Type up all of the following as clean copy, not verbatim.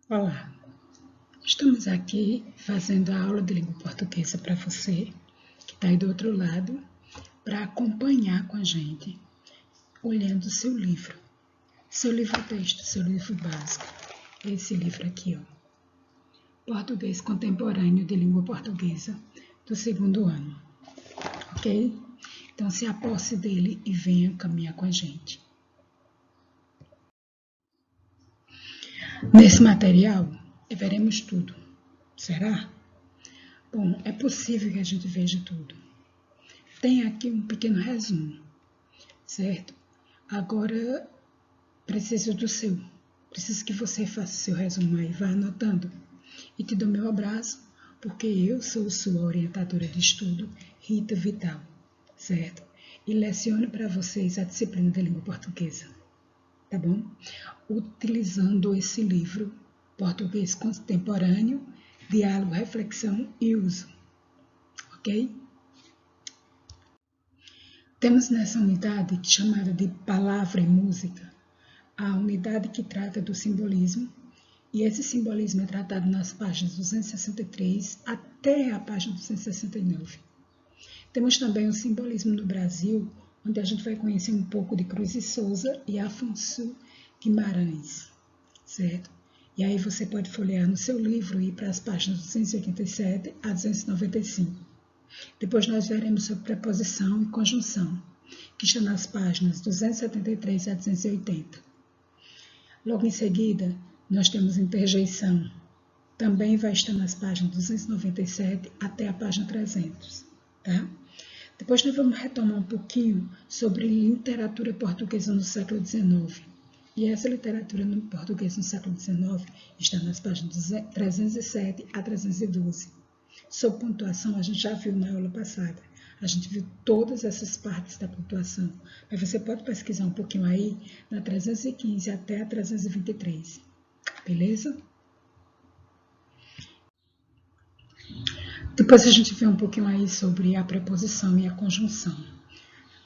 Olá, estamos aqui fazendo a aula de língua portuguesa para você que está aí do outro lado, para acompanhar com a gente, olhando o seu livro texto, seu livro básico, esse livro aqui, ó, Português Contemporâneo de Língua Portuguesa, do segundo ano, ok? Então se aposse dele e venha caminhar com a gente. Nesse material, veremos tudo, será? Bom, é possível que a gente veja tudo. Tem aqui um pequeno resumo, certo? Agora, preciso do seu. Preciso que você faça o seu resumo aí, vá anotando. E te dou meu abraço, porque eu sou sua orientadora de estudo, Rita Vital, certo? E leciono para vocês a disciplina de língua portuguesa, tá bom? Utilizando esse livro, Português Contemporâneo, Diálogo, Reflexão e Uso, ok? Temos nessa unidade, chamada de Palavra e Música, a unidade que trata do simbolismo, e esse simbolismo é tratado nas páginas 263 até a página 269. Temos também o simbolismo no Brasil, onde a gente vai conhecer um pouco de Cruz e Souza e Afonso Guimarães, certo? E aí você pode folhear no seu livro e ir para as páginas 287 a 295. Depois nós veremos sobre preposição e conjunção, que está nas páginas 273 a 280. Logo em seguida, nós temos interjeição. Também vai estar nas páginas 297 até a página 300. Tá? Depois nós vamos retomar um pouquinho sobre literatura portuguesa no século XIX. E essa literatura no português no século XIX está nas páginas 307 a 312. Sobre pontuação, a gente já viu na aula passada. A gente viu todas essas partes da pontuação. Mas você pode pesquisar um pouquinho aí, na 315 até a 323. Beleza? Depois a gente vê um pouquinho aí sobre a preposição e a conjunção.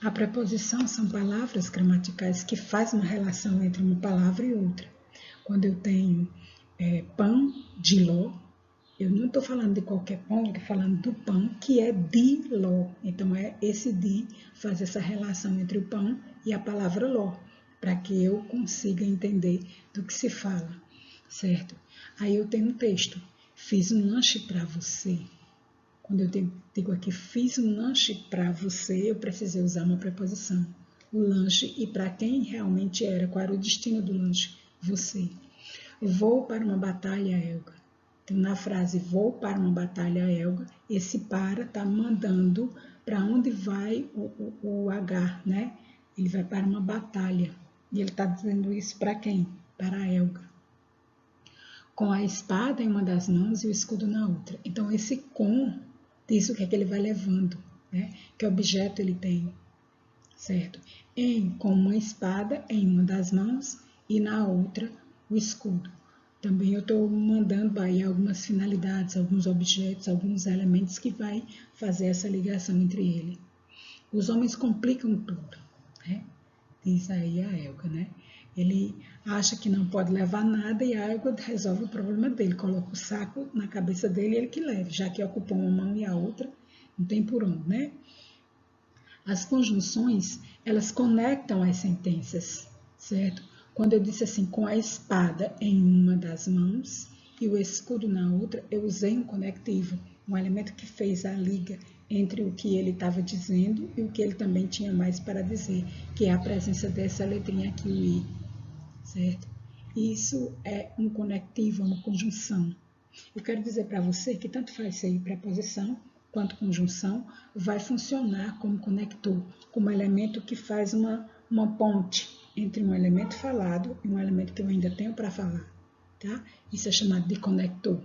A preposição são palavras gramaticais que fazem uma relação entre uma palavra e outra. Quando eu tenho pão de ló, eu não estou falando de qualquer pão, eu estou falando do pão que é de ló. Então, esse de faz essa relação entre o pão e a palavra ló, para que eu consiga entender do que se fala, certo? Aí eu tenho um texto, fiz um lanche para você. Quando eu digo aqui, fiz um lanche para você, eu precisei usar uma preposição. O lanche e para quem realmente era, qual era o destino do lanche? Você. Vou para uma batalha, Elga. Então, na frase vou para uma batalha, Elga, esse para está mandando para onde vai o H, né? Ele vai para uma batalha. E ele está dizendo isso para quem? Para a Elga. Com a espada em uma das mãos e o escudo na outra. Então, esse com diz o que é que ele vai levando, né? Que objeto ele tem, certo? Com uma espada em uma das mãos e na outra o escudo. Também eu estou mandando aí algumas finalidades, alguns objetos, alguns elementos que vai fazer essa ligação entre ele. Os homens complicam tudo, né? Diz aí a Elga, né? Ele acha que não pode levar nada e a Elga resolve o problema dele, coloca o saco na cabeça dele e ele que leva, já que ocupou uma mão e a outra, não tem por onde, né? As conjunções, elas conectam as sentenças, certo? Quando eu disse assim, com a espada em uma das mãos e o escudo na outra, eu usei um conectivo, um elemento que fez a liga entre o que ele estava dizendo e o que ele também tinha mais para dizer, que é a presença dessa letrinha aqui, o I, certo? Isso é um conectivo, uma conjunção. Eu quero dizer para você que tanto faz ser preposição quanto conjunção, vai funcionar como conector, como elemento que faz uma ponte entre um elemento falado e um elemento que eu ainda tenho para falar, tá? Isso é chamado de conector.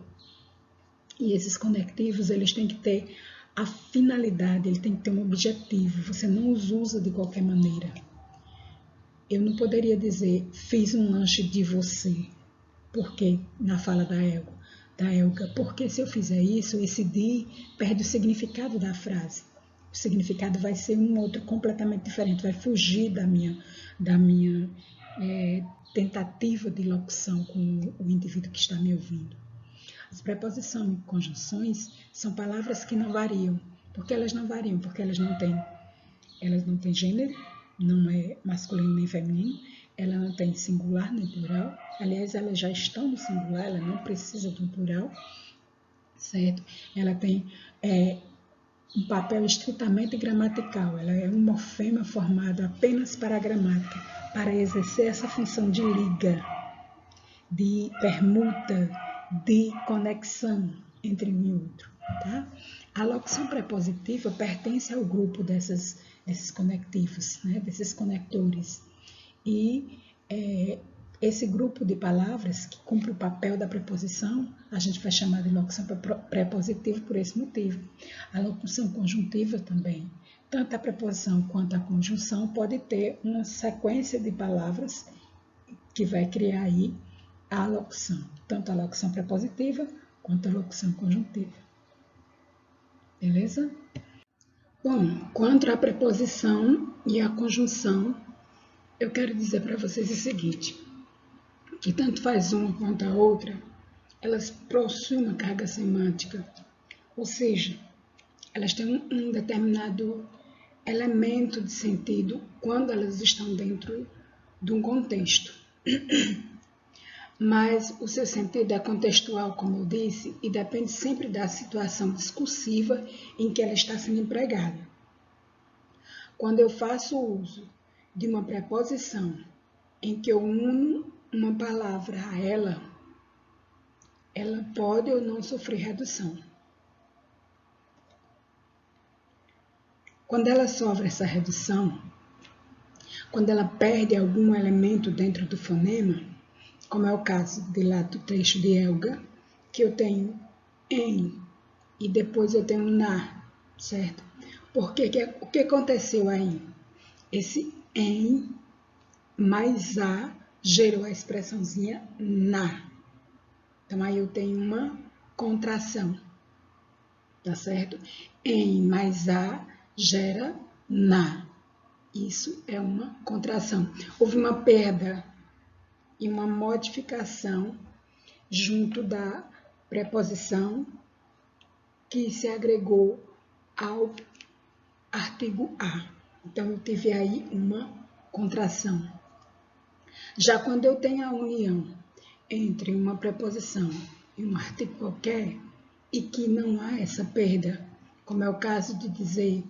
E esses conectivos, eles têm que ter a finalidade, ele tem que ter um objetivo, você não os usa de qualquer maneira. Eu não poderia dizer, fiz um lanche de você, porque na fala da Elga, porque se eu fizer isso, esse de perde o significado da frase. O significado vai ser um outro completamente diferente, vai fugir da minha tentativa de locução com o indivíduo que está me ouvindo. As preposições e conjunções são palavras que não variam. Por que elas não variam? Porque elas não têm gênero, não é masculino nem feminino, ela não tem singular nem plural. Aliás, elas já estão no singular, ela não precisa de um plural, certo? Ela tem um papel estritamente gramatical, ela é um morfema formado apenas para a gramática, para exercer essa função de liga, de permuta, de conexão entre um e outro. Tá? A locução prepositiva pertence ao grupo desses conectivos, né? Desses conectores. E esse grupo de palavras que cumpre o papel da preposição, a gente vai chamar de locução prepositiva por esse motivo. A locução conjuntiva também. Tanto a preposição quanto a conjunção pode ter uma sequência de palavras que vai criar aí a locução, tanto a locução prepositiva quanto a locução conjuntiva. Beleza? Bom, quanto à preposição e à conjunção, eu quero dizer para vocês o seguinte, que tanto faz uma quanto a outra, elas possuem uma carga semântica, ou seja, elas têm um determinado elemento de sentido quando elas estão dentro de um contexto. Mas o seu sentido é contextual, como eu disse, e depende sempre da situação discursiva em que ela está sendo empregada. Quando eu faço uso de uma preposição em que eu uno uma palavra a ela pode ou não sofrer redução. Quando ela sofre essa redução, quando ela perde algum elemento dentro do fonema, como é o caso do trecho de Elga, que eu tenho em e depois eu tenho na, certo? Porque o que aconteceu aí? Esse em mais a gerou a expressãozinha na. Então aí eu tenho uma contração, tá certo? Em mais a gera na. Isso é uma contração. Houve uma perda e uma modificação junto da preposição que se agregou ao artigo a. Então, eu tive aí uma contração. Já quando eu tenho a união entre uma preposição e um artigo qualquer, e que não há essa perda, como é o caso de dizer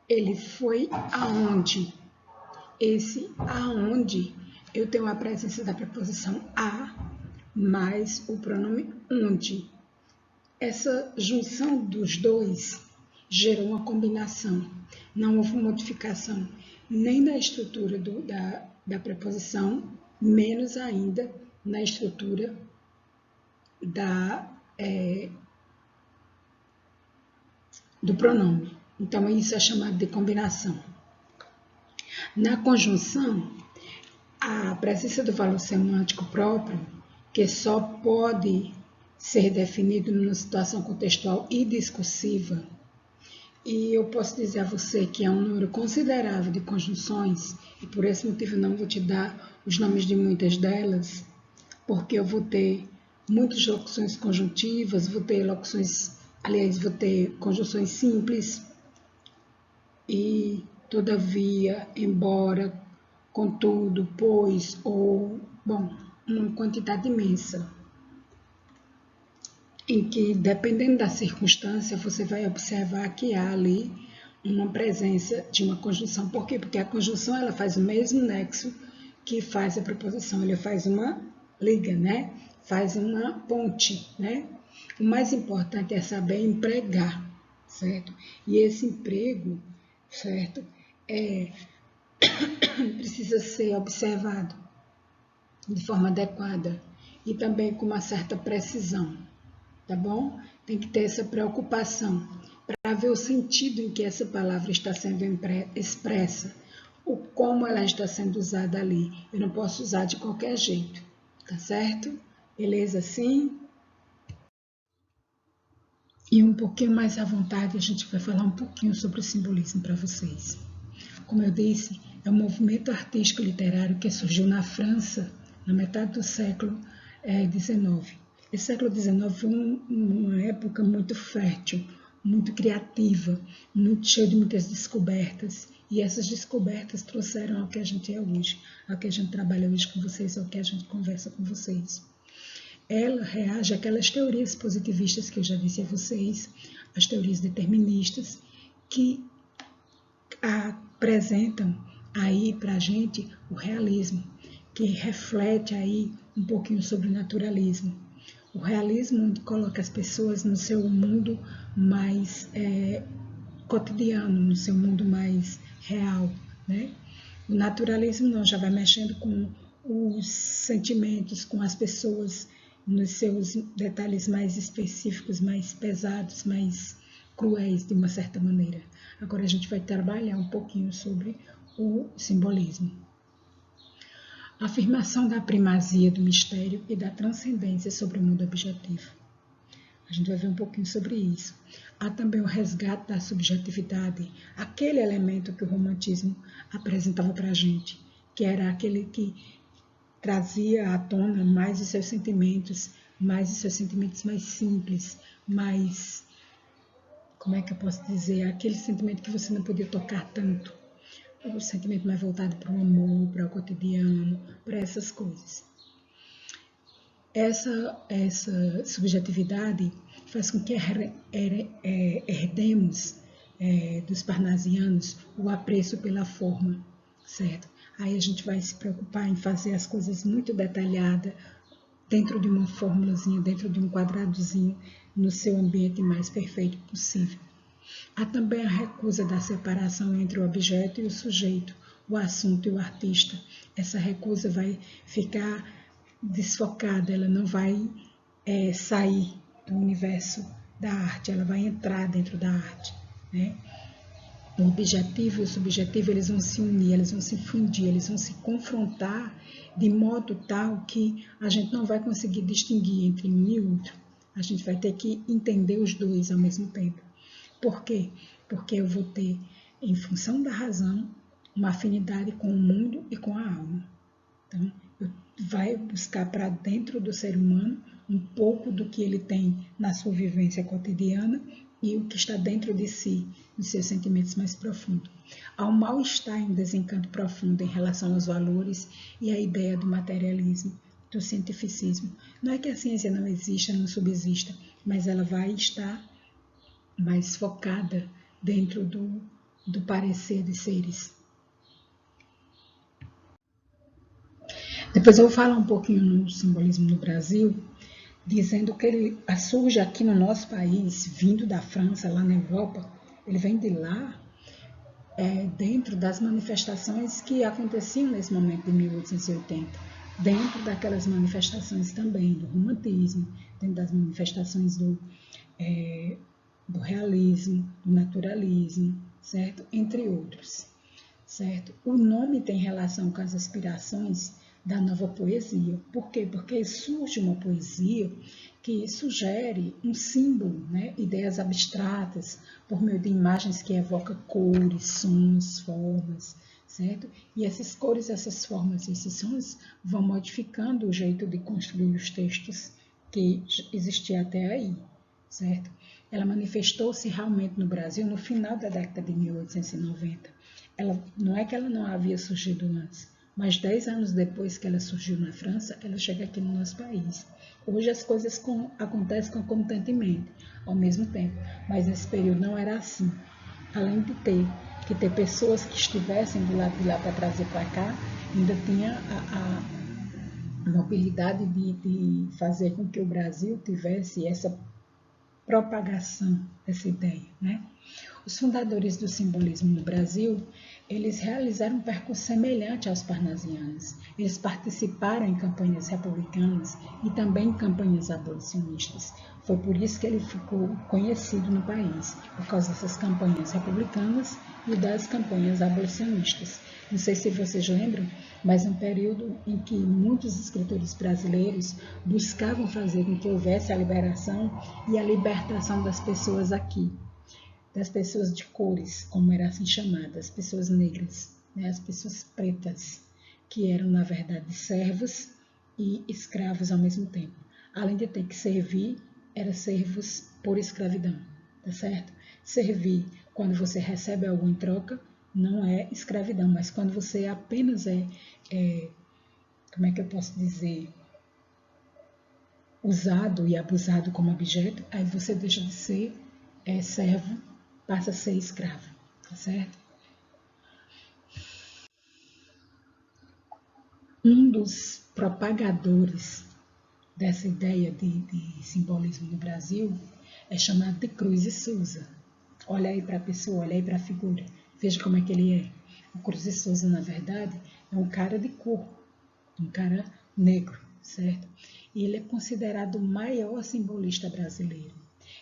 ele foi aonde, esse aonde, eu tenho a presença da preposição a mais o pronome onde. Essa junção dos dois gerou uma combinação. Não houve modificação nem na estrutura da preposição, menos ainda na estrutura do pronome. Então, isso é chamado de combinação. Na conjunção, a presença do valor semântico próprio, que só pode ser definido numa situação contextual e discursiva, e eu posso dizer a você que é um número considerável de conjunções, e por esse motivo não vou te dar os nomes de muitas delas, porque eu vou ter muitas locuções conjuntivas, vou ter conjunções simples, e, todavia, embora, contudo, pois, ou, bom, uma quantidade imensa, em que, dependendo da circunstância, você vai observar que há ali uma presença de uma conjunção. Por quê? Porque a conjunção ela faz o mesmo nexo que faz a preposição, ela faz uma liga, né? Faz uma ponte, né? O mais importante é saber empregar, certo? E esse emprego, certo? Precisa ser observado de forma adequada e também com uma certa precisão, tá bom? Tem que ter essa preocupação para ver o sentido em que essa palavra está sendo expressa, o como ela está sendo usada ali. Eu não posso usar de qualquer jeito, tá certo? Beleza assim? E um pouquinho mais à vontade, a gente vai falar um pouquinho sobre o simbolismo para vocês. Como eu disse, É um movimento artístico literário que surgiu na França na metade do século XIX. Esse século XIX foi uma época muito fértil, muito criativa, muito cheia de muitas descobertas. E essas descobertas trouxeram ao que a gente é hoje, ao que a gente trabalha hoje com vocês, ao que a gente conversa com vocês. Ela reage àquelas teorias positivistas que eu já disse a vocês, as teorias deterministas, que apresentam aí para a gente o realismo, que reflete aí um pouquinho sobre o naturalismo. O realismo coloca as pessoas no seu mundo mais cotidiano, no seu mundo mais real, né? O naturalismo não, já vai mexendo com os sentimentos, com as pessoas nos seus detalhes mais específicos, mais pesados, mais cruéis de uma certa maneira. Agora a gente vai trabalhar um pouquinho sobre o simbolismo. A afirmação da primazia do mistério e da transcendência sobre o mundo objetivo. A gente vai ver um pouquinho sobre isso. Há também o resgate da subjetividade, aquele elemento que o romantismo apresentava para a gente, que era aquele que trazia à tona mais os seus sentimentos mais simples, mais, como é que eu posso dizer, aquele sentimento que você não podia tocar tanto, o sentimento mais voltado para o amor, para o cotidiano, para essas coisas. Essa subjetividade faz com que herdemos dos parnasianos o apreço pela forma, certo? Aí a gente vai se preocupar em fazer as coisas muito detalhadas, dentro de uma formulazinha, dentro de um quadradozinho, no seu ambiente mais perfeito possível. Há também a recusa da separação entre o objeto e o sujeito, o assunto e o artista. Essa recusa vai ficar desfocada, ela não vai sair do universo da arte, ela vai entrar dentro da arte, né? O objetivo e o subjetivo, eles vão se unir, eles vão se fundir, eles vão se confrontar de modo tal que a gente não vai conseguir distinguir entre um e outro. A gente vai ter que entender os dois ao mesmo tempo. Por quê? Porque eu vou ter, em função da razão, uma afinidade com o mundo e com a alma. Então, vai buscar para dentro do ser humano um pouco do que ele tem na sua vivência cotidiana e o que está dentro de si, nos seus sentimentos mais profundos. Há um mal-estar e um desencanto profundo em relação aos valores e à ideia do materialismo, do cientificismo. Não é que a ciência não exista, não subsista, mas ela vai estar mais focada dentro do parecer dos seres. Depois eu vou falar um pouquinho no simbolismo no Brasil, dizendo que ele surge aqui no nosso país, vindo da França, lá na Europa, ele vem de lá, dentro das manifestações que aconteciam nesse momento de 1880, dentro daquelas manifestações também do romantismo, dentro das manifestações do realismo, do naturalismo, certo? Entre outros, certo? O nome tem relação com as aspirações da nova poesia. Por quê? Porque surge uma poesia que sugere um símbolo, né? Ideias abstratas, por meio de imagens que evocam cores, sons, formas, certo? E essas cores, essas formas e esses sons vão modificando o jeito de construir os textos que existia até aí, certo? Ela manifestou-se realmente no Brasil no final da década de 1890. Não é que ela não havia surgido antes, mas 10 anos depois que ela surgiu na França, ela chega aqui no nosso país. Hoje as coisas acontecem concomitantemente, ao mesmo tempo, mas nesse período não era assim. Além de ter pessoas que estivessem do lado de lá para trazer para cá, ainda tinha a mobilidade de fazer com que o Brasil tivesse essa propagação dessa ideia, né? Os fundadores do simbolismo no Brasil, eles realizaram um percurso semelhante aos parnasianos. Eles participaram em campanhas republicanas e também em campanhas abolicionistas. Foi por isso que ele ficou conhecido no país, por causa dessas campanhas republicanas e das campanhas abolicionistas. Não sei se vocês lembram, mas um período em que muitos escritores brasileiros buscavam fazer com que houvesse a liberação e a libertação das pessoas aqui, das pessoas de cores, como era assim chamadas, pessoas negras, né, as pessoas pretas, que eram, na verdade, servos e escravos ao mesmo tempo. Além de ter que servir, eram servos por escravidão, tá certo? Servir, quando você recebe algo em troca, não é escravidão, mas quando você apenas como é que eu posso dizer, usado e abusado como objeto, aí você deixa de ser servo, passa a ser escravo, tá certo? Um dos propagadores dessa ideia de simbolismo no Brasil é chamado de Cruz e Souza. Olha aí para a pessoa, olha aí para a figura, veja como é que ele é. O Cruz e Souza, na verdade, é um cara de cor, um cara negro, certo? E ele é considerado o maior simbolista brasileiro.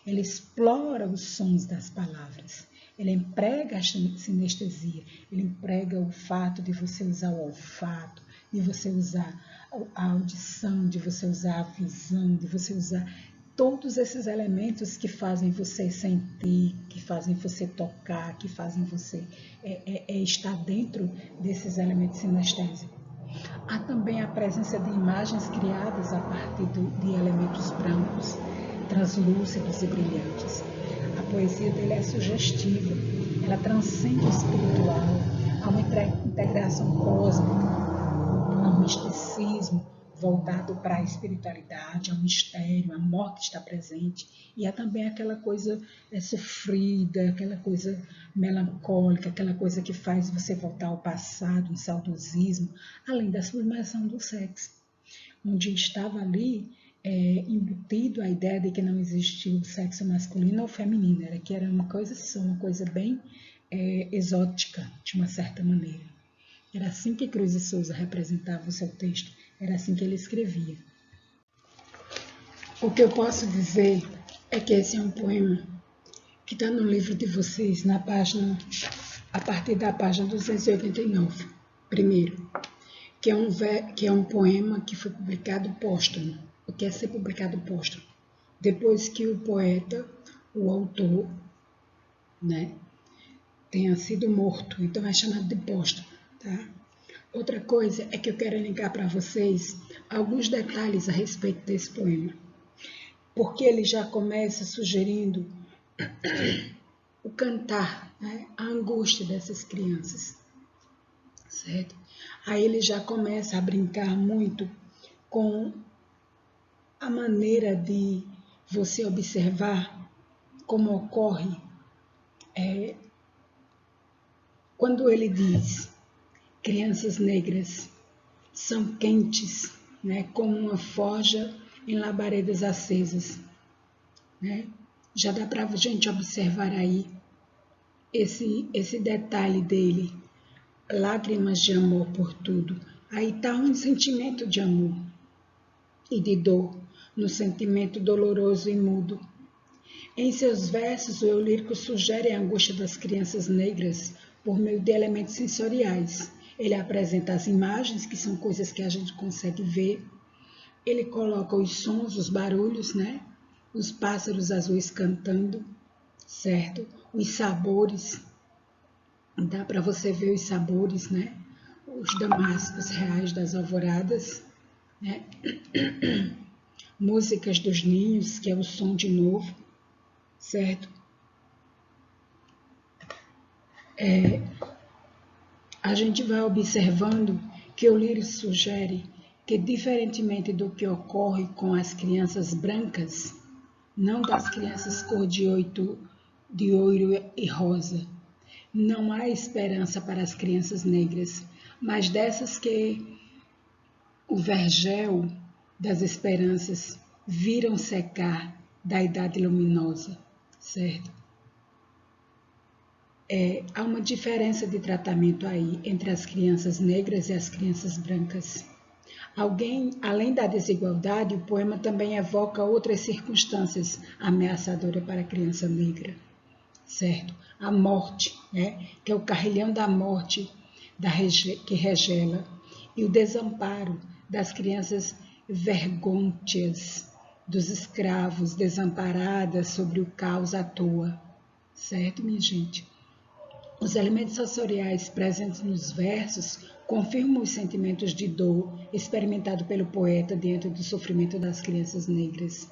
Ele explora os sons das palavras, ele emprega a sinestesia, ele emprega o fato de você usar o olfato, de você usar a audição, de você usar a visão, de você usar todos esses elementos que fazem você sentir, que fazem você tocar, que fazem você estar dentro desses elementos sinestésicos. Há também a presença de imagens criadas a partir de elementos brancos, translúcidos e brilhantes. A poesia dele é sugestiva, ela transcende o espiritual, há uma integração cósmica, há um misticismo voltado para a espiritualidade, ao mistério, a morte está presente, e há também aquela coisa sofrida, aquela coisa melancólica, aquela coisa que faz você voltar ao passado, um saudosismo, além da sublimação do sexo, onde estava ali embutido a ideia de que não existia o sexo masculino ou feminino, que era uma coisa só, uma coisa bem exótica, de uma certa maneira. Era assim que Cruz e Souza representava o seu texto, era assim que ele escrevia. O que eu posso dizer é que esse é um poema que está no livro de vocês, a partir da página 289, primeiro, que é um poema que foi publicado póstumo. O que é ser publicado póstumo? Depois que o poeta, o autor, né, tenha sido morto, então é chamado de póstumo, tá? Outra coisa é que eu quero elencar para vocês alguns detalhes a respeito desse poema, porque ele já começa sugerindo o cantar, né, a angústia dessas crianças, certo? Aí ele já começa a brincar muito com a maneira de você observar como ocorre quando ele diz: crianças negras são quentes, né, como uma forja em labaredas acesas, né? Já dá para a gente observar aí esse detalhe dele, lágrimas de amor por tudo. Aí está um sentimento de amor e de dor, no sentimento doloroso e mudo. Em seus versos, o eu lírico sugere a angústia das crianças negras por meio de elementos sensoriais. Ele apresenta as imagens, que são coisas que a gente consegue ver. Ele coloca os sons, os barulhos, né? Os pássaros azuis cantando, certo? Os sabores, dá para você ver os sabores, né? Os damascos reais das alvoradas, né? Músicas dos ninhos, que é o som de novo, certo? A gente vai observando que o lírio sugere que, diferentemente do que ocorre com as crianças brancas, não das crianças cor de ouro e rosa, não há esperança para as crianças negras, mas dessas que o vergel das esperanças viram secar da idade luminosa, certo? Há uma diferença de tratamento aí entre as crianças negras e as crianças brancas. Além da desigualdade, o poema também evoca outras circunstâncias ameaçadoras para a criança negra, certo? A morte, né? Que é o carrilhão da morte que regela, e o desamparo das crianças vergônteas, dos escravos desamparadas sobre o caos à toa, certo, minha gente? Os elementos sensoriais presentes nos versos confirmam os sentimentos de dor experimentado pelo poeta diante do sofrimento das crianças negras,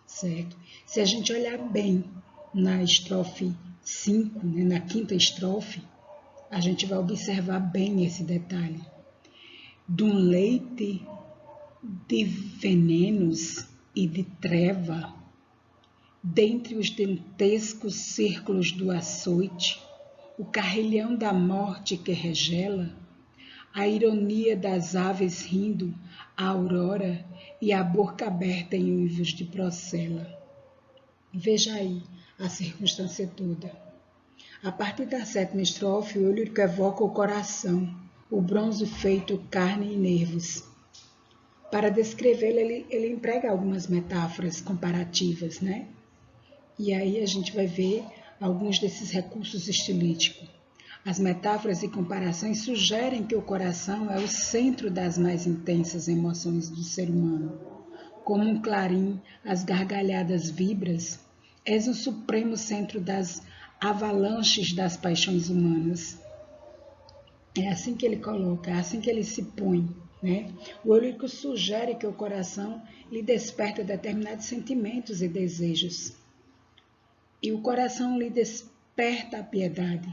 certo? Se a gente olhar bem na estrofe 5, né, na quinta estrofe, a gente vai observar bem esse detalhe. De um leite de venenos e de treva, dentre os dantescos círculos do açoite, o carrilhão da morte que regela, a ironia das aves rindo, a aurora e a boca aberta em uivos de procela. Veja aí a circunstância toda. A partir da sétima estrofe, o lírico evoca o coração, o bronze feito carne e nervos. Para descrevê-lo, ele emprega algumas metáforas comparativas, né? E aí a gente vai ver alguns desses recursos estilísticos. As metáforas e comparações sugerem que o coração é o centro das mais intensas emoções do ser humano. Como um clarim, as gargalhadas vibras, és o supremo centro das avalanches das paixões humanas. É assim que ele coloca, é assim que ele se põe, né? O lírico sugere que o coração lhe desperta determinados sentimentos e desejos. E o coração lhe desperta a piedade.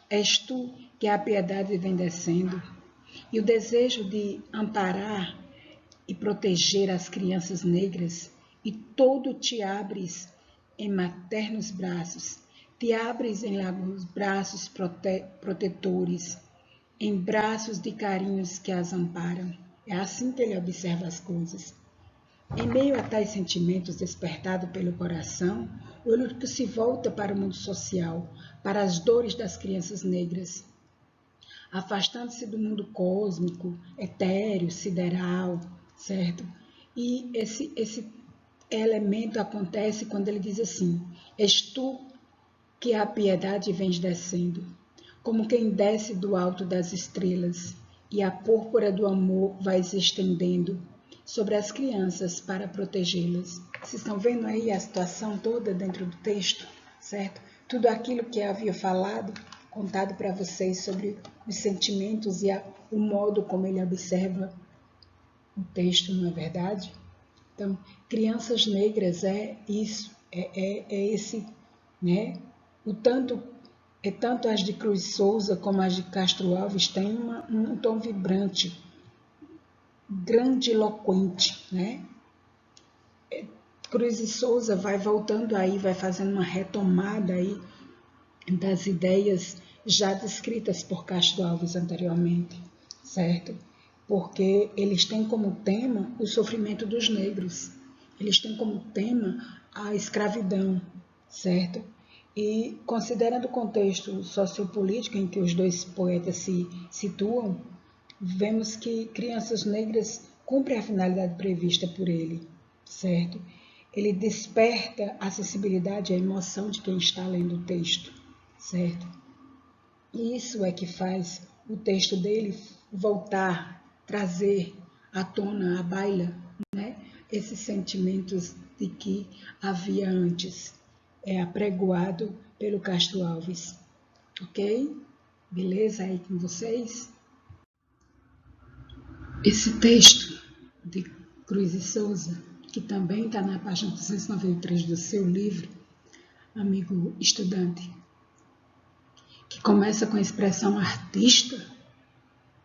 És tu que a piedade vem descendo. E o desejo de amparar e proteger as crianças negras, e todo te abres em maternos braços, te abres em largos braços protetores, em braços de carinhos que as amparam. É assim que ele observa as coisas. Em meio a tais sentimentos despertados pelo coração, o lírico se volta para o mundo social, para as dores das crianças negras, afastando-se do mundo cósmico, etéreo, sideral, certo? E esse elemento acontece quando ele diz assim: és tu que a piedade vens descendo, como quem desce do alto das estrelas, e a púrpura do amor vai se estendendo sobre as crianças para protegê-las. Vocês estão vendo aí a situação toda dentro do texto, certo? Tudo aquilo que eu havia falado, contado para vocês sobre os sentimentos e o modo como ele observa o texto, não é verdade? Então, crianças negras é isso, é esse, né? Tanto as de Cruz Souza como as de Castro Alves têm um tom vibrante, grandiloquente, né? Cruz e Souza vai voltando aí, vai fazendo uma retomada aí das ideias já descritas por Castro Alves anteriormente, certo? Porque eles têm como tema o sofrimento dos negros, eles têm como tema a escravidão, certo? E considerando o contexto sociopolítico em que os dois poetas se situam, vemos que Crianças Negras cumpre a finalidade prevista por ele, certo? Ele desperta a sensibilidade e a emoção de quem está lendo o texto, certo? E isso é que faz o texto dele voltar, trazer à tona, à baila, né? Esses sentimentos de que havia antes. É apregoado pelo Castro Alves. Ok? Beleza aí com vocês? Esse texto de Cruz e Souza, que também está na página 293 do seu livro, amigo estudante, que começa com a expressão artista,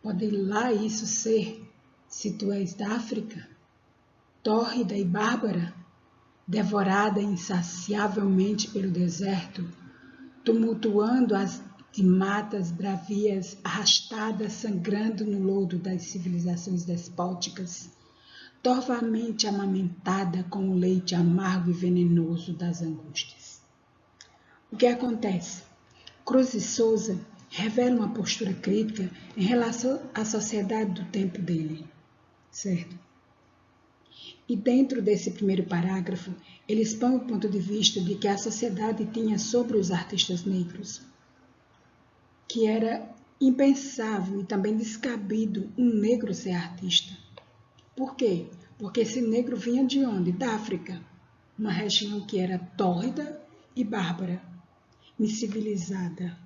pode lá isso ser, se tu és da África, tórrida e bárbara, devorada insaciavelmente pelo deserto, tumultuando as de matas bravias arrastadas, sangrando no lodo das civilizações despóticas, torvamente amamentada com o leite amargo e venenoso das angústias. O que acontece? Cruz e Souza revela uma postura crítica em relação à sociedade do tempo dele, certo? E dentro desse primeiro parágrafo, ele expõe o ponto de vista de que a sociedade tinha sobre os artistas negros, que era impensável e também descabido um negro ser artista. Por quê? Porque esse negro vinha de onde? Da África, uma região que era tórrida e bárbara, incivilizada,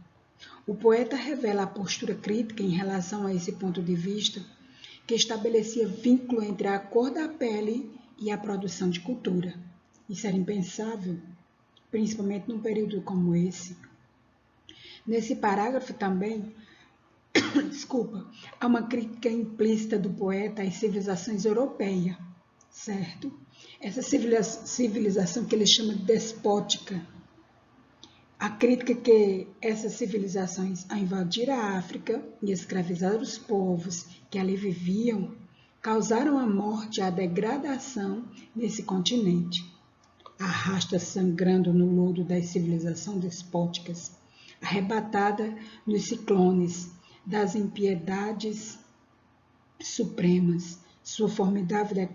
O poeta revela a postura crítica em relação a esse ponto de vista, que estabelecia vínculo entre a cor da pele e a produção de cultura. Isso era impensável, principalmente num período como esse. Nesse parágrafo também, há uma crítica implícita do poeta às civilizações europeias, certo? Essa civilização que ele chama de despótica. A crítica que essas civilizações, ao invadir a África e escravizar os povos que ali viviam, causaram a morte e a degradação nesse continente. Arrasta sangrando no lodo das civilizações despóticas, arrebatada nos ciclones das impiedades supremas, sua formidável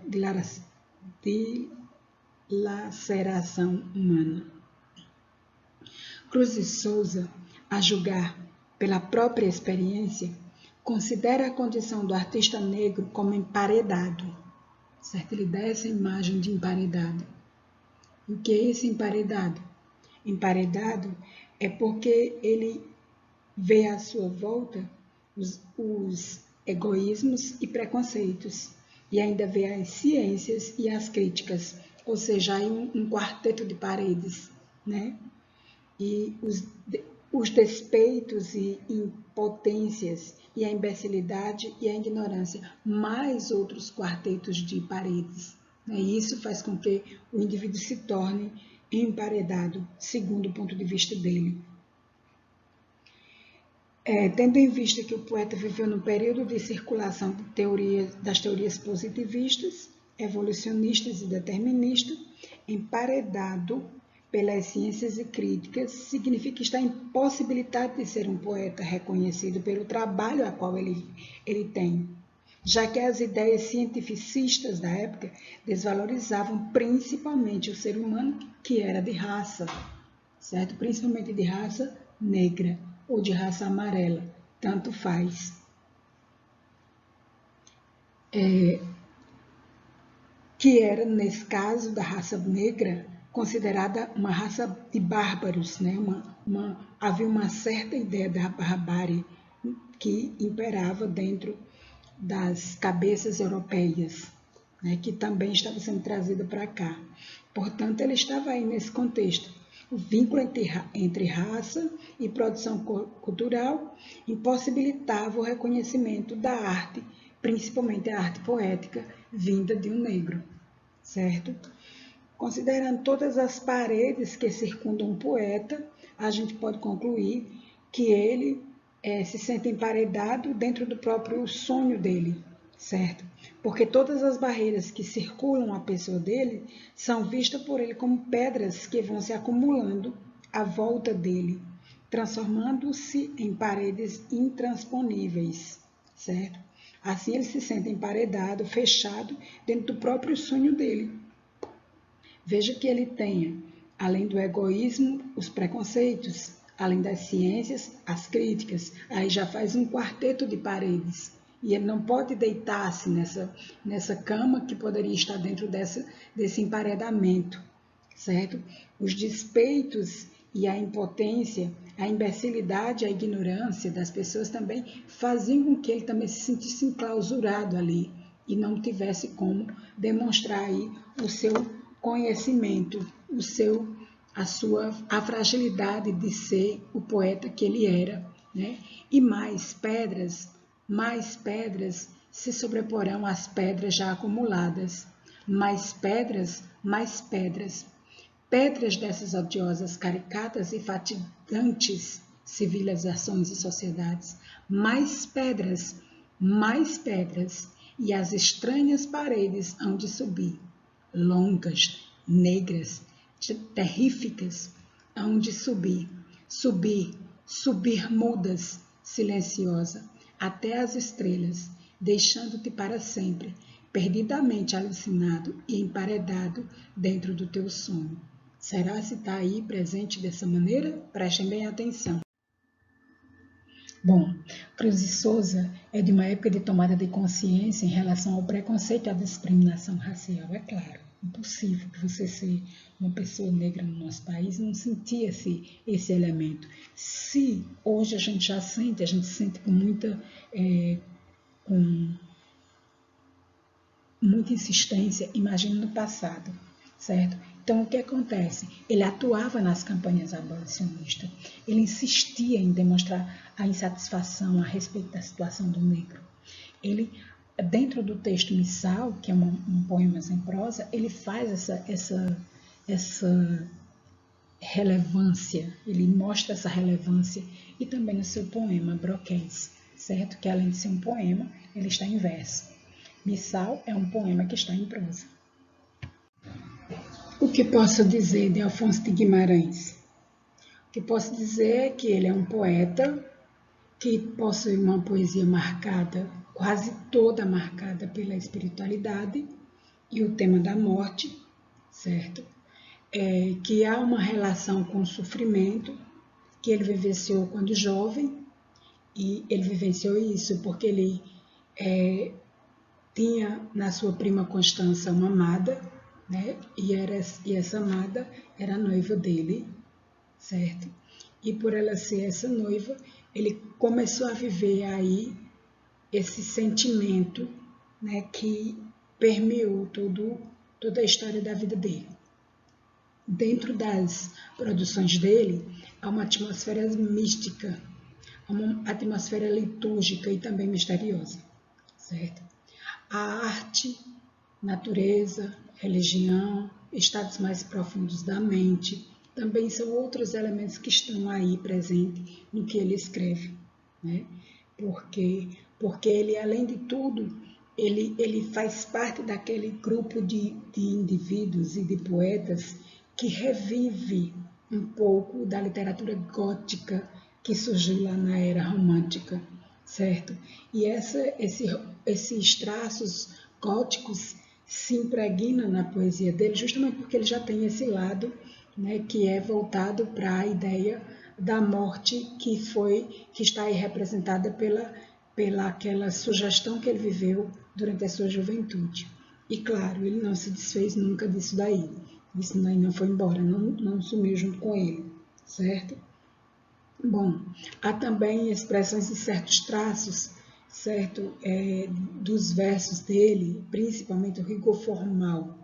dilaceração humana. Cruz de Souza, a julgar pela própria experiência, considera a condição do artista negro como emparedado. Certo? Ele dá essa imagem de emparedado. O que é esse emparedado? Emparedado é porque ele vê à sua volta os egoísmos e preconceitos, e ainda vê as ciências e as críticas, ou seja, aí um quarteto de paredes, né? E os despeitos e impotências, e a imbecilidade e a ignorância, mais outros quartetos de paredes. E isso faz com que o indivíduo se torne emparedado, segundo o ponto de vista dele. Tendo em vista que o poeta viveu no período de circulação das teorias positivistas, evolucionistas e deterministas, emparedado pelas ciências e críticas, significa estar impossibilitado de ser um poeta reconhecido pelo trabalho a qual ele tem, já que as ideias cientificistas da época desvalorizavam principalmente o ser humano que era de raça, certo? Principalmente de raça negra ou de raça amarela, tanto faz. Que era, nesse caso da raça negra, considerada uma raça de bárbaros, né? Havia uma certa ideia da barbárie que imperava dentro das cabeças europeias, né? Que também estava sendo trazida para cá. Portanto, ele estava aí nesse contexto. O vínculo entre raça e produção cultural impossibilitava o reconhecimento da arte, principalmente a arte poética, vinda de um negro, certo? Considerando todas as paredes que circundam um poeta, a gente pode concluir que ele se sente emparedado dentro do próprio sonho dele, certo? Porque todas as barreiras que circulam a pessoa dele são vistas por ele como pedras que vão se acumulando à volta dele, transformando-se em paredes intransponíveis, certo? Assim ele se sente emparedado, fechado dentro do próprio sonho dele. Veja que ele tenha, além do egoísmo, os preconceitos, além das ciências, as críticas. Aí já faz um quarteto de paredes. E ele não pode deitar-se nessa cama que poderia estar dentro desse emparedamento, certo? Os despeitos e a impotência, a imbecilidade, a ignorância das pessoas também faziam com que ele também se sentisse enclausurado ali e não tivesse como demonstrar aí o seu conhecimento, a fragilidade de ser o poeta que ele era, né? E mais pedras se sobreporão às pedras já acumuladas. Mais pedras, pedras dessas odiosas, caricatas e fatigantes civilizações e sociedades. Mais pedras, e as estranhas paredes hão de subir. Longas, negras, terríficas, hão de subir mudas, silenciosa, até as estrelas, deixando-te para sempre, perdidamente alucinado e emparedado dentro do teu sonho. Será se está aí presente dessa maneira? Prestem bem atenção. Bom, Cruz de Souza é de uma época de tomada de consciência em relação ao preconceito e à discriminação racial, é claro. impossível que você ser uma pessoa negra no nosso país não sentia-se esse elemento. Se hoje a gente já sente, a gente sente com muita insistência, imagina no passado, certo? Então, o que acontece? Ele atuava nas campanhas abolicionistas, ele insistia em demonstrar a insatisfação a respeito da situação do negro. Ele, dentro do texto Missal, que é um poema em prosa, ele faz essa relevância, ele mostra essa relevância, e também no seu poema Broquéis, certo? Que além de ser um poema, ele está em verso. Missal é um poema que está em prosa. O que posso dizer de Afonso de Guimarães? O que posso dizer é que ele é um poeta que possui uma poesia marcada, quase toda marcada pela espiritualidade e o tema da morte, certo? Que há uma relação com o sofrimento que ele vivenciou quando jovem, e ele vivenciou isso porque ele tinha na sua prima Constança uma amada, né? E essa amada era a noiva dele, certo? E por ela ser essa noiva, ele começou a viver aí esse sentimento, né, que permeou toda a história da vida dele. Dentro das produções dele, há uma atmosfera mística, uma atmosfera litúrgica e também misteriosa, certo? A arte, natureza, religião, estados mais profundos da mente, também são outros elementos que estão aí presentes no que ele escreve, né? Porque ele, além de tudo, ele faz parte daquele grupo de indivíduos e de poetas que revive um pouco da literatura gótica que surgiu lá na era romântica, certo? E esses traços góticos se impregnam na poesia dele justamente porque ele já tem esse lado, né, que é voltado para a ideia da morte que está aí representada pela aquela sugestão que ele viveu durante a sua juventude. E claro, ele não se desfez nunca disso daí. Isso daí não foi embora, não sumiu junto com ele, certo? Bom, há também expressões de certos traços, certo, dos versos dele, principalmente o rigor formal,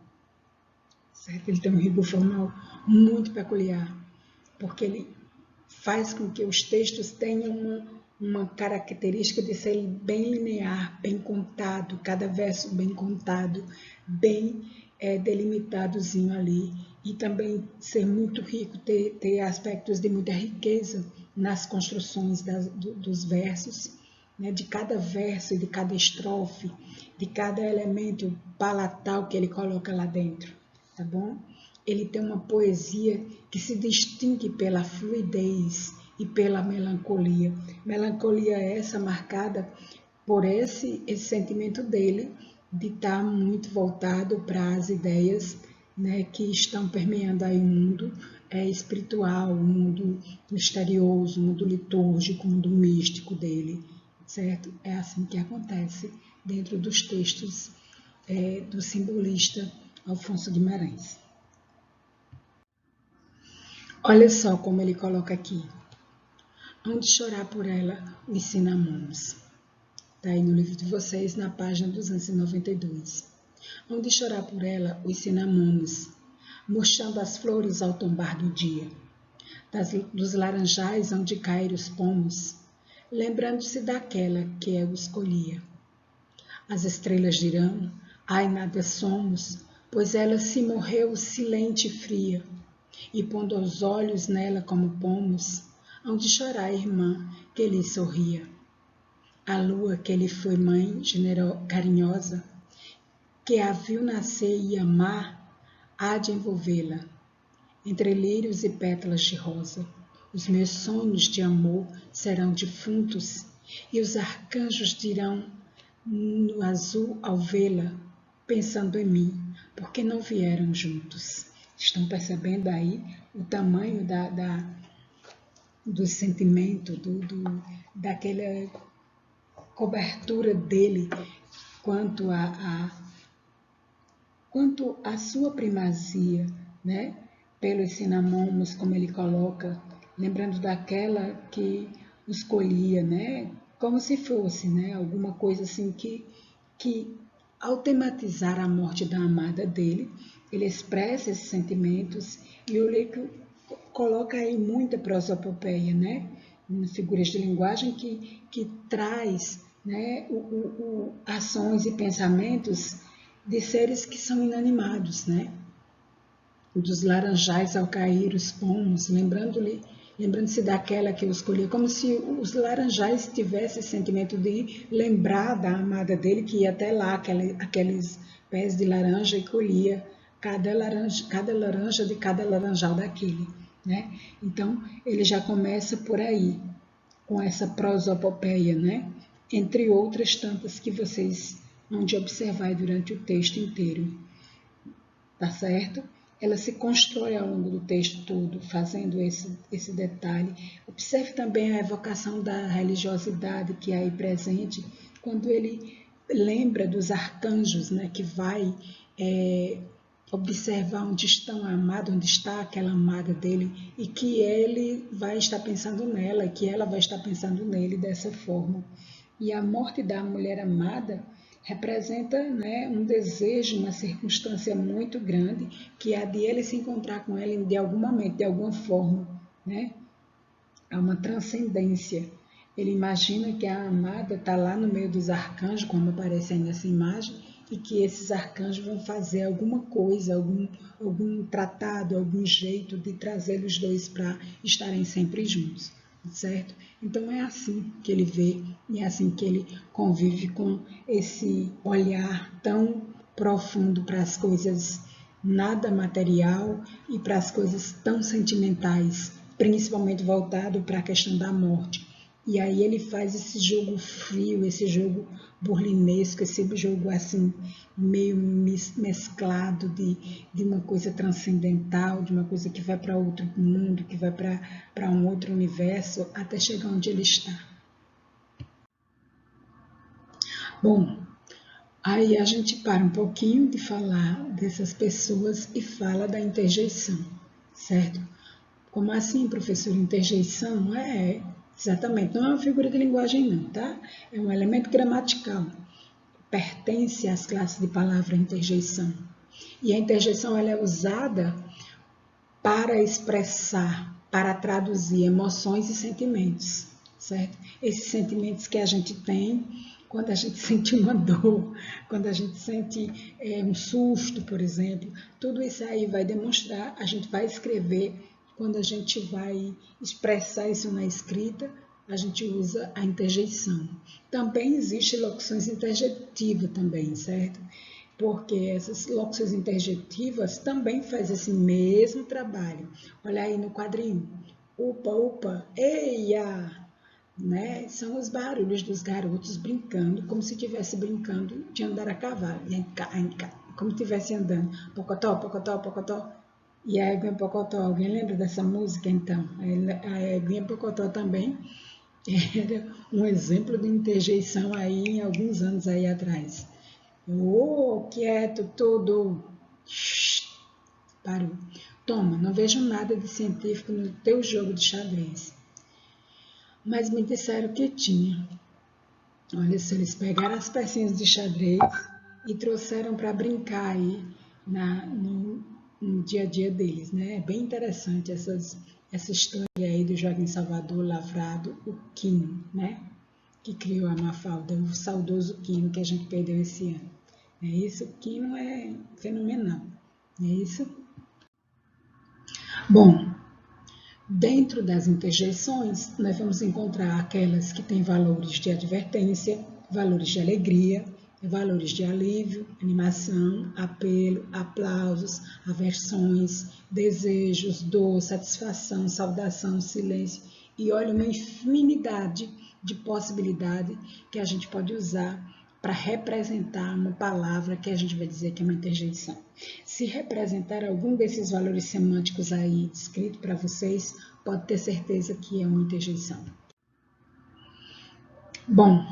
certo? Ele tem um rigor formal muito peculiar, porque ele faz com que os textos tenham uma característica de ser bem linear, bem contado, cada verso bem contado, bem delimitadozinho ali, e também ser muito rico, ter aspectos de muita riqueza nas construções dos versos, né, de cada verso, de cada estrofe, de cada elemento palatal que ele coloca lá dentro, tá bom? Ele tem uma poesia que se distingue pela fluidez e pela melancolia. Melancolia essa marcada por esse sentimento dele de estar muito voltado para as ideias, né, que estão permeando aí o mundo espiritual, o mundo misterioso, o mundo litúrgico, o mundo místico dele, certo? É assim que acontece dentro dos textos do simbolista Afonso Guimarães. Olha só como ele coloca aqui. Hão de chorar por ela os cinamomos. Está aí no livro de vocês, na página 292. Hão de chorar por ela os cinamomos, murchando as flores ao tombar do dia. Dos laranjais hão de cair os pomos, lembrando-se daquela que eu escolhia. As estrelas dirão, ai nada somos, pois ela se morreu silente e fria. E pondo os olhos nela como pomos, hão de chorar a irmã que lhe sorria. A lua que lhe foi mãe carinhosa, que a viu nascer e amar, há de envolvê-la. Entre lírios e pétalas de rosa, os meus sonhos de amor serão defuntos, e os arcanjos dirão no azul ao vê-la, pensando em mim, porque não vieram juntos. Estão percebendo aí o tamanho do sentimento, daquela cobertura dele quanto quanto à sua primazia, né? Pelos cinamomos, como ele coloca, lembrando daquela que os colhia, né? Como se fosse, né? Alguma coisa assim que ao tematizar a morte da amada dele, ele expressa esses sentimentos e o Leco coloca aí muita prosopopeia, né? Figuras de linguagem que traz, né, ações e pensamentos de seres que são inanimados, né? Dos laranjais ao cair os pomos, lembrando-se daquela que eu escolhi, como se os laranjais tivessem esse sentimento de lembrar da amada dele, que ia até lá, aqueles pés de laranja e colhia cada laranja de cada laranjal daquele, né? Então, ele já começa por aí, com essa prosopopeia, né? Entre outras tantas que vocês vão de observar durante o texto inteiro, tá certo? Ela se constrói ao longo do texto todo, fazendo esse detalhe. Observe também a evocação da religiosidade que é aí presente, quando ele lembra dos arcanjos, né, que vai observar onde estão a amada, onde está aquela amada dele, e que ele vai estar pensando nela, e que ela vai estar pensando nele dessa forma. E a morte da mulher amada representa, né, um desejo, uma circunstância muito grande, que é a de ele se encontrar com ela de algum momento, de alguma forma, né? Há uma transcendência. Ele imagina que a amada está lá no meio dos arcanjos, como aparece aí nessa imagem, e que esses arcanjos vão fazer alguma coisa, algum tratado, algum jeito de trazer os dois para estarem sempre juntos, certo? Então é assim que ele vê e é assim que ele convive com esse olhar tão profundo para as coisas nada material e para as coisas tão sentimentais, principalmente voltado para a questão da morte. E aí ele faz esse jogo frio, esse jogo burlinesco, esse jogo assim meio mesclado de uma coisa transcendental, de uma coisa que vai para outro mundo, que vai para um outro universo, até chegar onde ele está. Bom, aí a gente para um pouquinho de falar dessas pessoas e fala da interjeição, certo? Como assim, professor? Interjeição? Exatamente. Não é uma figura de linguagem, não, tá? É um elemento gramatical. Pertence às classes de palavra interjeição. E a interjeição ela é usada para expressar, para traduzir emoções e sentimentos, certo? Esses sentimentos que a gente tem quando a gente sente uma dor, quando a gente sente um susto, por exemplo, tudo isso aí vai demonstrar, a gente vai escrever, quando a gente vai expressar isso na escrita, a gente usa a interjeição. Também existe locuções interjetivas também, certo? Porque essas locuções interjetivas também fazem esse mesmo trabalho. Olha aí no quadrinho. Upa, upa, eia, né? São os barulhos dos garotos brincando, como se estivesse brincando de andar a cavalo, como se estivesse andando, pocotó, pocotó, pocotó, e a Eguinha Pocotó. Alguém lembra dessa música, então? A Eguinha Pocotó também era um exemplo de interjeição aí em alguns anos aí atrás. Quieto tudo. Shhh, parou. Toma, não vejo nada de científico no teu jogo de xadrez. Mas me disseram que tinha. Olha, se eles pegaram as pecinhas de xadrez e trouxeram para brincar aí no dia a dia deles, né? É bem interessante essa história aí do Joaquim Salvador Lavrado, o Quino, né? Que criou a Mafalda, o saudoso Quino que a gente perdeu esse ano. É isso, o Quino é fenomenal, é isso? Bom, dentro das interjeições, nós vamos encontrar aquelas que têm valores de advertência, valores de alegria, valores de alívio, animação, apelo, aplausos, aversões, desejos, dor, satisfação, saudação, silêncio. E olha uma infinidade de possibilidades que a gente pode usar para representar uma palavra que a gente vai dizer que é uma interjeição. Se representar algum desses valores semânticos aí descrito para vocês, pode ter certeza que é uma interjeição. Bom,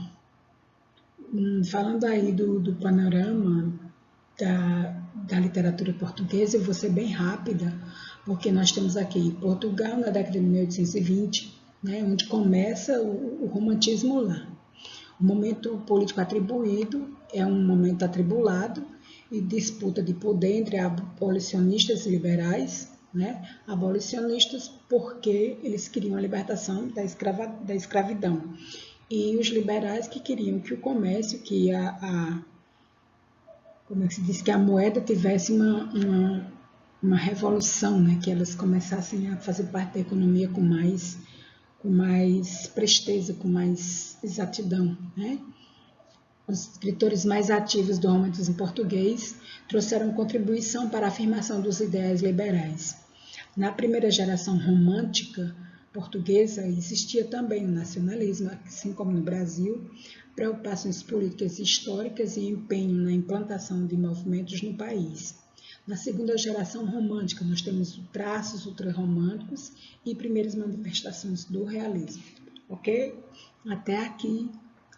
falando aí do panorama da literatura portuguesa. Eu vou ser bem rápida, porque nós temos aqui Portugal na década de 1820, né, onde começa o romantismo lá. O momento político atribuído é um momento atribulado e disputa de poder entre abolicionistas e liberais, né? Abolicionistas porque eles queriam a libertação da escravidão, e os liberais que queriam que o comércio, que como é que se diz, que a moeda tivesse uma revolução, né? Que elas começassem a fazer parte da economia com mais presteza, com mais exatidão, né? Os escritores mais ativos do romantismo português trouxeram contribuição para a afirmação dos ideais liberais. Na primeira geração romântica portuguesa existia também o nacionalismo, assim como no Brasil, preocupações políticas e históricas e empenho na implantação de movimentos no país. Na segunda geração romântica, nós temos traços ultrarromânticos e primeiras manifestações do realismo. Ok? Até aqui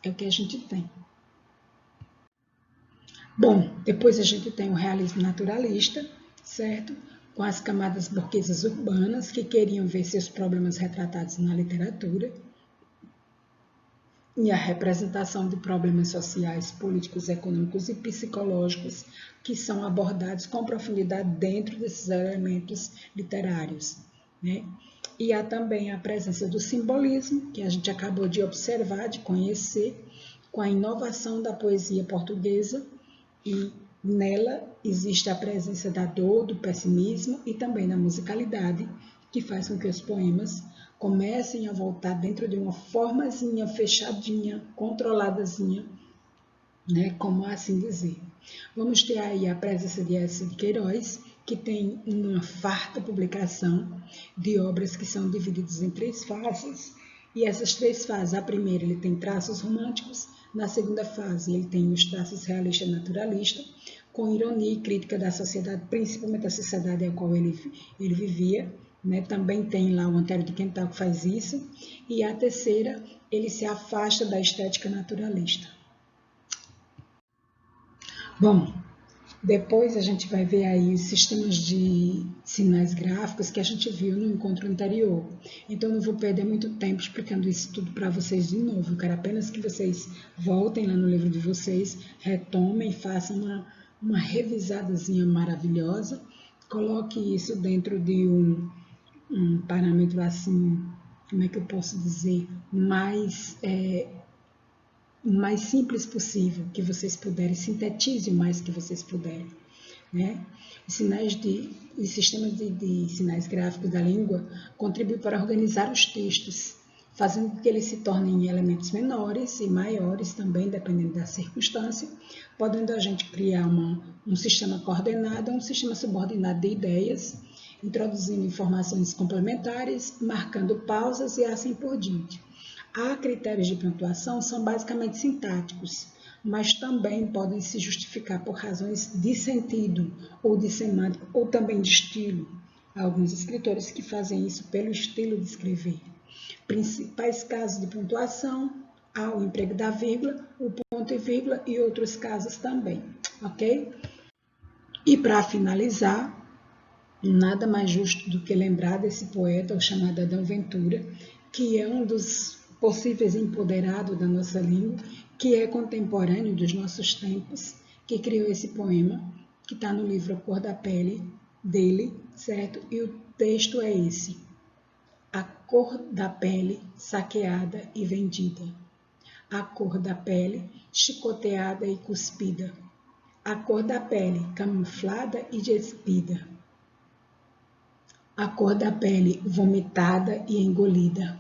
é o que a gente tem. Bom, depois a gente tem o realismo naturalista, certo? Com as camadas burguesas urbanas que queriam ver seus problemas retratados na literatura, e a representação de problemas sociais, políticos, econômicos e psicológicos que são abordados com profundidade dentro desses elementos literários, né? E há também a presença do simbolismo, que a gente acabou de observar, de conhecer, com a inovação da poesia portuguesa, e nela existe a presença da dor, do pessimismo e também da musicalidade, que faz com que os poemas comecem a voltar dentro de uma formazinha fechadinha, controladazinha, né, como assim dizer. Vamos ter aí a presença de Eça de Queiroz, que tem uma farta publicação de obras que são divididas em 3 fases, e essas 3 fases, a primeira ele tem traços românticos, na segunda fase ele tem os traços realista e naturalista, com ironia e crítica da sociedade, principalmente da sociedade a qual ele vivia, né? Também tem lá o Antero de Quental que faz isso, e a terceira ele se afasta da estética naturalista. Bom, depois a gente vai ver aí os sistemas de sinais gráficos que a gente viu no encontro anterior. Então, não vou perder muito tempo explicando isso tudo para vocês de novo. Eu quero apenas que vocês voltem lá no livro de vocês, retomem, façam uma revisadazinha maravilhosa. Coloque isso dentro de um parâmetro assim, como é que eu posso dizer, o mais simples possível que vocês puderem, sintetize o mais que vocês puderem, né? Os sistemas de sinais gráficos da língua contribuem para organizar os textos, fazendo com que eles se tornem elementos menores e maiores também, dependendo da circunstância, podendo a gente criar um sistema coordenado, um sistema subordinado de ideias, introduzindo informações complementares, marcando pausas e assim por diante. Há critérios de pontuação, são basicamente sintáticos, mas também podem se justificar por razões de sentido, ou de semântica, ou também de estilo. Há alguns escritores que fazem isso pelo estilo de escrever. Principais casos de pontuação, há o emprego da vírgula, o ponto e vírgula e outros casos também, ok? E para finalizar, nada mais justo do que lembrar desse poeta, o chamado Adão Ventura, que é um dos possíveis empoderados da nossa língua, que é contemporâneo dos nossos tempos, que criou esse poema, que está no livro A Cor da Pele, dele, certo? E o texto é esse: a cor da pele saqueada e vendida, a cor da pele chicoteada e cuspida, a cor da pele camuflada e despida, a cor da pele vomitada e engolida,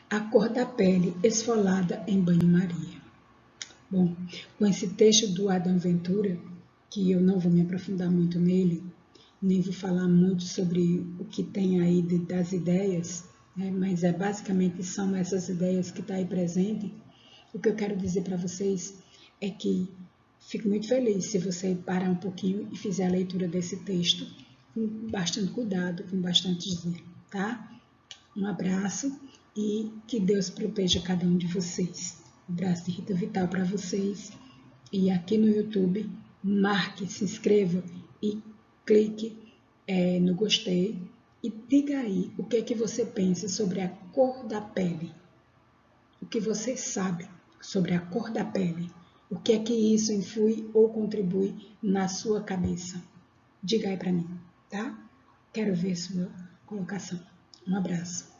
a cor da pele esfolada em banho-maria. Bom, com esse texto do Adão Ventura, que eu não vou me aprofundar muito nele, nem vou falar muito sobre o que tem aí das ideias, né, mas basicamente são essas ideias que estão aí presentes. O que eu quero dizer para vocês é que fico muito feliz se você parar um pouquinho e fizer a leitura desse texto com bastante cuidado, com bastante zelo, tá? Um abraço e que Deus proteja cada um de vocês. Um abraço de Rita Vital para vocês. E aqui no YouTube, marque, se inscreva e clique no gostei e diga aí o que é que você pensa sobre a cor da pele. O que você sabe sobre a cor da pele. O que é que isso influi ou contribui na sua cabeça. Diga aí para mim, tá? Quero ver sua colocação. Um abraço.